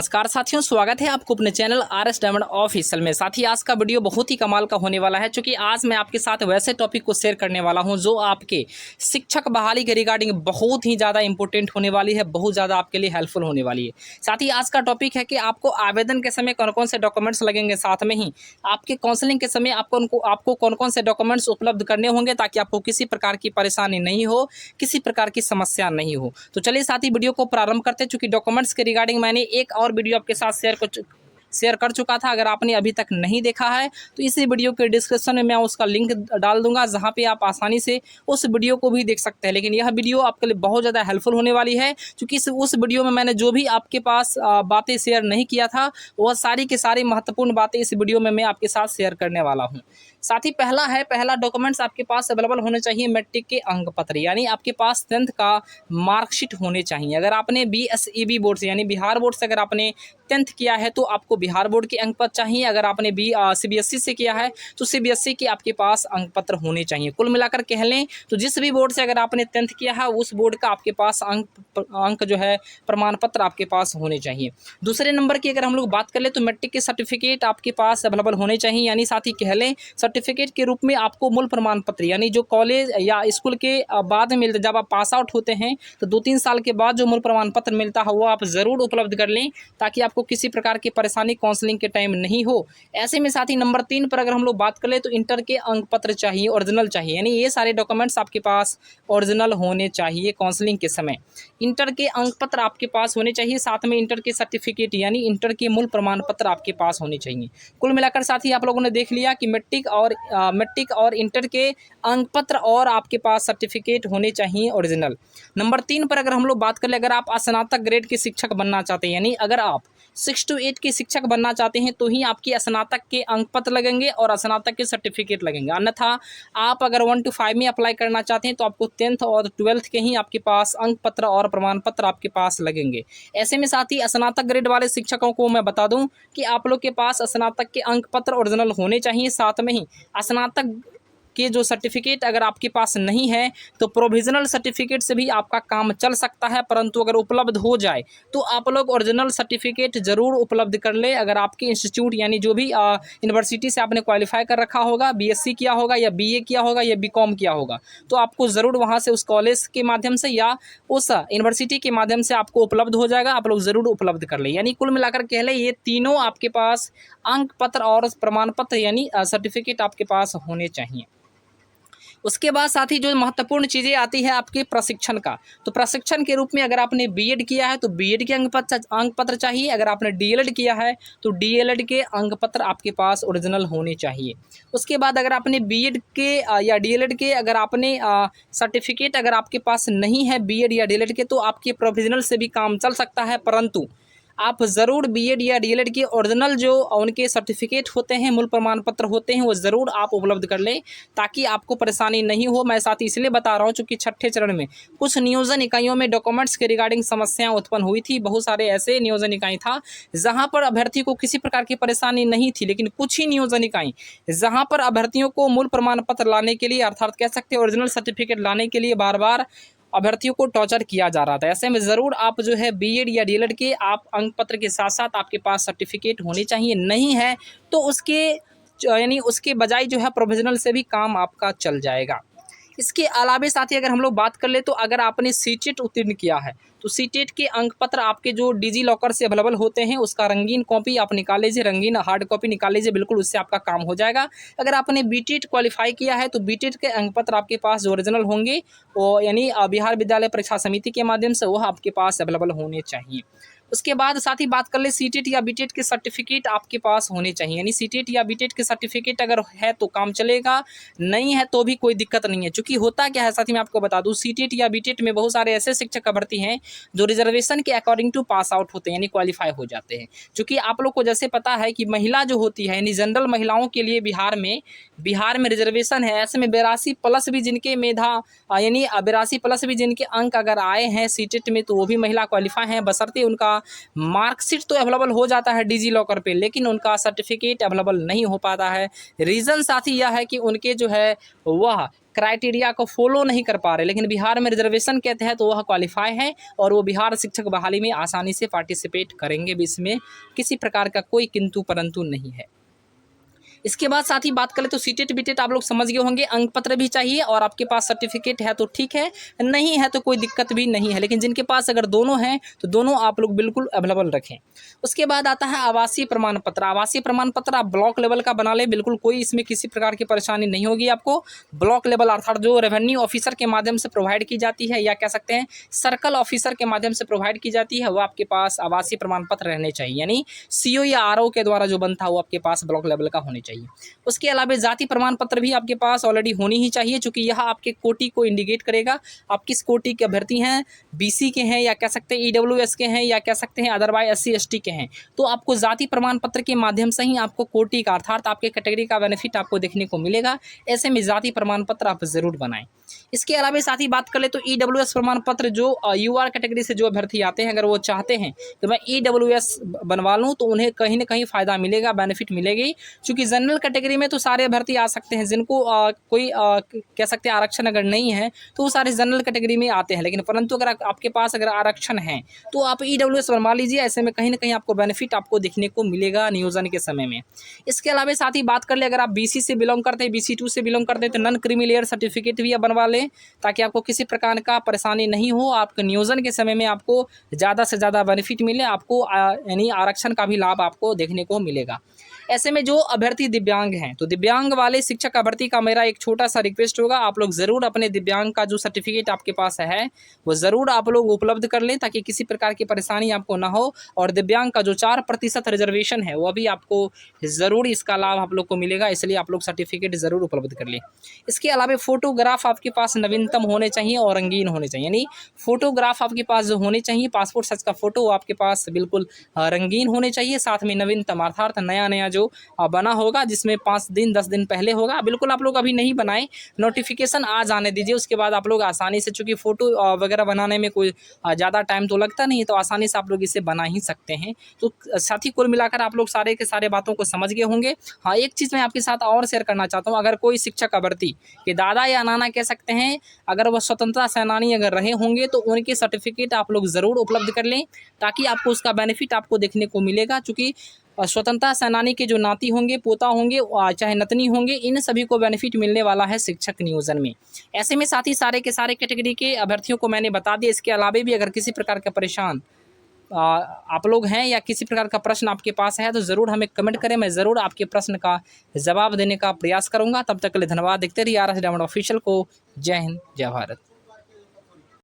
नमस्कार साथियों, स्वागत है आपको अपने चैनल RS डायमंड ऑफिशियल में। साथ ही आज का वीडियो बहुत ही कमाल का होने वाला है, क्योंकि आज मैं आपके साथ वैसे टॉपिक को शेयर करने वाला हूं जो आपके शिक्षक बहाली के रिगार्डिंग बहुत ही ज़्यादा इंपॉर्टेंट होने वाली है, बहुत ज़्यादा आपके लिए हेल्पफुल होने वाली है। साथ ही आज का टॉपिक है कि आपको आवेदन के समय कौन कौन से डॉक्यूमेंट्स लगेंगे, साथ में ही आपके काउंसलिंग के समय आपको कौन कौन से डॉक्यूमेंट्स उपलब्ध करने होंगे ताकि आपको किसी प्रकार की परेशानी नहीं हो, किसी प्रकार की समस्या नहीं हो। तो चलिए साथ ही वीडियो को प्रारंभ करते हैं। चूँकि डॉक्यूमेंट्स के रिगार्डिंग मैंने एक और वीडियो आपके साथ शेयर कर चुका था। अगर आपने अभी तक नहीं देखा है तो इसी वीडियो के डिस्क्रिप्शन में मैं उसका लिंक डाल दूंगा, जहां पे आप आसानी से उस वीडियो को भी देख सकते हैं। लेकिन यह वीडियो आपके लिए बहुत ज़्यादा हेल्पफुल होने वाली है, क्योंकि उस वीडियो में मैंने जो भी आपके पास बातें शेयर नहीं किया था, वह सारी की सारी महत्वपूर्ण बातें इस वीडियो में मैं आपके साथ शेयर करने वाला हूँ। साथ ही पहला डॉक्यूमेंट्स आपके पास अवेलेबल होने चाहिए मैट्रिक के अंक पत्र, यानी आपके पास 10th का मार्कशीट होने चाहिए। अगर आपने BSEB बोर्ड से यानी बिहार बोर्ड से अगर आपने 10th किया है तो आपको बिहार बोर्ड के अंक पत्र चाहिए। अगर आपने CBSE से किया है तो CBSE के आपके पास अंक पत्र होने चाहिए। कुल मिलाकर कह लें तो जिस भी बोर्ड से अगर आपने 10th किया है उस बोर्ड का आपके पास अंक जो है प्रमाण पत्र आपके पास होने चाहिए। दूसरे नंबर की अगर हम लोग बात कर ले तो मैट्रिक के सर्टिफिकेट आपके पास अवेलेबल होने चाहिए, यानी साथ ही कह लें सर्टिफिकेट के रूप में आपको मूल प्रमाण पत्र, यानी जो कॉलेज या स्कूल के बाद में मिलते, जब आप पास आउट होते हैं तो 2-3 साल के बाद जो मूल प्रमाण पत्र मिलता है वो आप ज़रूर उपलब्ध कर लें, ताकि आपको किसी प्रकार की परेशानी काउंसलिंग के टाइम नहीं हो। ऐसे में साथ ही नंबर 3 पर अगर हम लोग बात कर ले तो इंटर के अंक पत्र चाहिए, ओरिजिनल चाहिए, यानी ये सारे डॉक्यूमेंट्स आपके पास ओरिजिनल होने चाहिए काउंसलिंग के समय। इंटर के अंक पत्र आपके पास होने चाहिए, साथ में इंटर के सर्टिफिकेट यानी इंटर के मूल प्रमाण पत्र आपके पास होने चाहिए। कुल मिलाकर साथ ही आप लोगों ने देख लिया कि मैट्रिक और इंटर के अंक पत्र और आपके पास सर्टिफिकेट होने चाहिए ओरिजिनल। नंबर 3 पर अगर हम लोग बात कर ले, अगर आप स्नातक ग्रेड के शिक्षक बनना चाहते हैं, यानी अगर आप 6 to 8 के शिक्षक बनना चाहते हैं तो ही आपकी स्नातक के अंक पत्र लगेंगे और स्नातक के सर्टिफिकेट लगेंगे। अन्यथा आप अगर 1 to 5 में अप्लाई करना चाहते हैं तो आपको 10th और 12th के ही आपके पास अंक पत्र और प्रमाण पत्र आपके पास लगेंगे। ऐसे में साथ ही स्नातक ग्रेड वाले शिक्षकों को मैं बता दूं कि आप लोग के पास स्नातक के अंक पत्र ओरिजिनल होने चाहिए। साथ में ही स्नातक के जो सर्टिफिकेट अगर आपके पास नहीं है तो प्रोविजनल सर्टिफिकेट से भी आपका काम चल सकता है, परंतु अगर उपलब्ध हो जाए तो आप लोग ओरिजिनल सर्टिफिकेट ज़रूर उपलब्ध कर ले। अगर आपके इंस्टीट्यूट यानी जो भी यूनिवर्सिटी से आपने क्वालिफाई कर रखा होगा, BSc किया होगा या BA किया होगा या BCom किया होगा, तो आपको ज़रूर वहाँ से उस कॉलेज के माध्यम से या उस यूनिवर्सिटी के माध्यम से आपको उपलब्ध हो जाएगा। आप लोग ज़रूर उपलब्ध कर ले। यानी कुल मिलाकर कह लें ये तीनों आपके पास अंक पत्र और प्रमाण पत्र यानी सर्टिफिकेट आपके पास होने चाहिए। उसके बाद साथ ही जो महत्वपूर्ण चीज़ें आती है आपके प्रशिक्षण का, तो प्रशिक्षण के रूप में अगर आपने BEd किया है तो BEd के अंक पत्र चाहिए। अगर आपने DLEd किया है तो DLEd के अंक पत्र आपके पास ओरिजिनल होने चाहिए। उसके बाद अगर आपने BEd के या DLEd के अगर आपने सर्टिफिकेट अगर आपके पास नहीं है BEd या DLEd के, तो आपके प्रोविजनल से भी काम चल सकता है, परंतु आप ज़रूर BEd या DLEd के ओरिजिनल जो उनके सर्टिफिकेट होते हैं, मूल प्रमाण पत्र होते हैं, वो ज़रूर आप उपलब्ध कर लें ताकि आपको परेशानी नहीं हो। मैं साथ ही इसलिए बता रहा हूँ क्योंकि छठे चरण में कुछ नियोजन इकाइयों में डॉक्यूमेंट्स के रिगार्डिंग समस्याएं उत्पन्न हुई थी। बहुत सारे ऐसे नियोजन इकाई था जहाँ पर अभ्यर्थी को किसी प्रकार की परेशानी नहीं थी, लेकिन कुछ ही नियोजन इकाई जहाँ पर अभ्यर्थियों को मूल प्रमाण पत्र लाने के लिए, अर्थात कह सकते हैं ओरिजिनल सर्टिफिकेट लाने के लिए बार बार अभ्यर्थियों को टॉर्चर किया जा रहा था। ऐसे में ज़रूर आप जो है BEd या DLEd के आप अंक पत्र के साथ साथ आपके पास सर्टिफिकेट होने चाहिए। नहीं है तो उसके बजाय जो है प्रोविजनल से भी काम आपका चल जाएगा। इसके अलावा साथ ही अगर हम लोग बात कर ले तो अगर आपने सीटेट उत्तीर्ण किया है तो सीटेट के अंक पत्र आपके जो डिजी लॉकर से अवेलेबल होते हैं उसका रंगीन कॉपी आप निकाल लीजिए, रंगीन हार्ड कॉपी निकाल लीजिए, बिल्कुल उससे आपका काम हो जाएगा। अगर आपने BTET क्वालिफाई किया है तो BTET के अंक पत्र आपके पास जो ओरिजिनल होंगे वो यानी बिहार विद्यालय परीक्षा समिति के माध्यम से वह आपके पास अवेलेबल होने चाहिए। उसके बाद साथ ही बात कर ले सीटेट या BTET के सर्टिफिकेट आपके पास होने चाहिए, यानी सीटेट या BTET के सर्टिफिकेट अगर है तो काम चलेगा, नहीं है तो भी कोई दिक्कत नहीं है। क्योंकि होता क्या है साथी मैं आपको बता दूं, सीटेट या BTET में बहुत सारे ऐसे शिक्षक भर्ती हैं जो रिजर्वेशन के अकॉर्डिंग टू पास आउट होते हैं, यानी क्वालिफाई हो जाते हैं। क्योंकि आप लोग को जैसे पता है कि महिला जो होती है यानी जनरल महिलाओं के लिए बिहार में रिजर्वेशन है। ऐसे में 82+ भी जिनके मेधा यानी 82+ भी जिनके अंक अगर आए हैं सीटेट में तो वो भी महिला क्वालिफाई हैं, बशर्ते उनका मार्कशीट तो अवेलेबल हो जाता है डिजी लॉकर पे, लेकिन उनका सर्टिफिकेट अवेलेबल नहीं हो पाता है। रीज़न साथ ही यह है कि उनके जो है वह क्राइटेरिया को फॉलो नहीं कर पा रहे, लेकिन बिहार में रिजर्वेशन के तहत तो वह क्वालिफाई है और वो बिहार शिक्षक बहाली में आसानी से पार्टिसिपेट करेंगे भी, इसमें किसी प्रकार का कोई किंतु परंतु नहीं है। इसके बाद साथ ही बात करें तो सीटेट बीटेट आप लोग समझ गए होंगे, अंक पत्र भी चाहिए और आपके पास सर्टिफिकेट है तो ठीक है, नहीं है तो कोई दिक्कत भी नहीं है, लेकिन जिनके पास अगर दोनों हैं तो दोनों आप लोग बिल्कुल अवेलेबल रखें। उसके बाद आता है आवासीय प्रमाण पत्र। आवासीय प्रमाण पत्र आप ब्लॉक लेवल का बना लें, बिल्कुल कोई इसमें किसी प्रकार की परेशानी नहीं होगी आपको। ब्लॉक लेवल अर्थात जो रेवेन्यू ऑफिसर के माध्यम से प्रोवाइड की जाती है या कह सकते हैं सर्कल ऑफिसर के माध्यम से प्रोवाइड की जाती है, वो आपके पास आवासीय प्रमाण पत्र रहने चाहिए, यानी सीओ या आरओ के द्वारा जो बनता है वो आपके पास ब्लॉक लेवल का होने चाहिए। उसके अलावा जाति प्रमाण पत्र भी आपके पास ऑलरेडी होनी ही चाहिए, क्योंकि यह आपके कोटि को इंडिकेट करेगा आप किस कोटि के अभ्यर्थी हैं, बीसी के हैं या कह सकते हैं ईडब्ल्यूएस के हैं या कह सकते हैं अदरवाइज एससी एसटी के हैं, तो आपको जाति प्रमाण पत्र के माध्यम से ही आपको कोटि का अर्थात आपके कैटेगरी का बेनिफिट आपको देखने को मिलेगा। ऐसे में जाति प्रमाण पत्र आप जरूर बनाएं। इसके अलावा साथ ही बात कर ले तो ईडब्ल्यूएस प्रमाण पत्र जो यूआर कैटेगरी से जो अभ्यर्थी आते हैं, अगर वो चाहते हैं तो मैं ईडब्ल्यूएस बनवा लूँ तो उन्हें कहीं ना कहीं फ़ायदा मिलेगा, बेनिफिट मिलेगी, क्योंकि जनरल कैटेगरी में तो सारे अभ्यर्थी आ सकते हैं जिनको कोई कह सकते हैं आरक्षण अगर नहीं है तो वो सारे जनरल कैटेगरी में आते हैं, लेकिन परंतु अगर आपके पास अगर आरक्षण है तो आप ईडब्ल्यूएस बनवा लीजिए। ऐसे में कहीं ना कहीं आपको बेनिफिट आपको देखने को मिलेगा नियोजन के समय में। इसके अलावा साथ ही बात कर ले, अगर आप बीसी से बिलोंग करते हैं, BC2 से बिलोंग करते हैं तो नॉन क्रीमी लेयर सर्टिफिकेट भी आप बनवा लें, ताकि आपको किसी प्रकार का परेशानी नहीं हो, आपके नियोजन के समय में आपको ज़्यादा से ज़्यादा बेनिफिट मिले, आपको यानी आरक्षण का भी लाभ आपको देखने को मिलेगा। ऐसे में जो अभ्यर्थी दिव्यांग हैं तो दिव्यांग वाले शिक्षक अभ्यर्थी का मेरा एक छोटा सा रिक्वेस्ट होगा, आप लोग ज़रूर अपने दिव्यांग का जो सर्टिफिकेट आपके पास है वो ज़रूर आप लोग उपलब्ध कर लें, ताकि किसी प्रकार की परेशानी आपको ना हो, और दिव्यांग का जो 4% रिजर्वेशन है वो भी आपको ज़रूर इसका लाभ आप लोग को मिलेगा, इसलिए आप लोग सर्टिफिकेट ज़रूर उपलब्ध कर लें। इसके अलावा फोटोग्राफ आपके पास नवीनतम होने चाहिए और रंगीन होने चाहिए, यानी फोटोग्राफ आपके पास जो होने चाहिए पासपोर्ट साइज का फोटो आपके पास बिल्कुल रंगीन होने चाहिए, साथ में नवीनतम अर्थात नया नया जो बना होगा, जिसमें 5 दिन 10 दिन पहले होगा, बिल्कुल आप लोग अभी नहीं बनाएं, नोटिफिकेशन आ जाने दीजिए, उसके बाद आप लोग आसानी से, चूँकि फ़ोटो वगैरह बनाने में कोई ज़्यादा टाइम तो लगता नहीं है, तो आसानी से आप लोग इसे बना ही सकते हैं। तो साथ ही कुल मिलाकर आप लोग सारे के सारे बातों को समझ गए होंगे। हाँ, एक चीज़ मैं आपके साथ और शेयर करना चाहता हूँ, अगर कोई शिक्षक अभ्यर्थी के दादा या नाना कह सकते हैं अगर वह स्वतंत्रता सेनानी अगर रहे होंगे तो उनके सर्टिफिकेट आप लोग ज़रूर उपलब्ध कर लें, ताकि आपको उसका बेनिफिट आपको देखने को मिलेगा। चूँकि स्वतंत्रता सेनानी के जो नाती होंगे, पोता होंगे, चाहे नतनी होंगे, इन सभी को बेनिफिट मिलने वाला है शिक्षक नियोजन में। ऐसे में साथ ही सारे के सारे कैटेगरी के अभ्यर्थियों को मैंने बता दिया। इसके अलावा भी अगर किसी प्रकार का परेशान आप लोग हैं या किसी प्रकार का प्रश्न आपके पास है तो ज़रूर हमें कमेंट करें, मैं ज़रूर आपके प्रश्न का जवाब देने का प्रयास करूँगा। तब तक के लिए धन्यवाद। देखते रहिए RS डायमंड ऑफिशियल को। जय हिंद, जय भारत।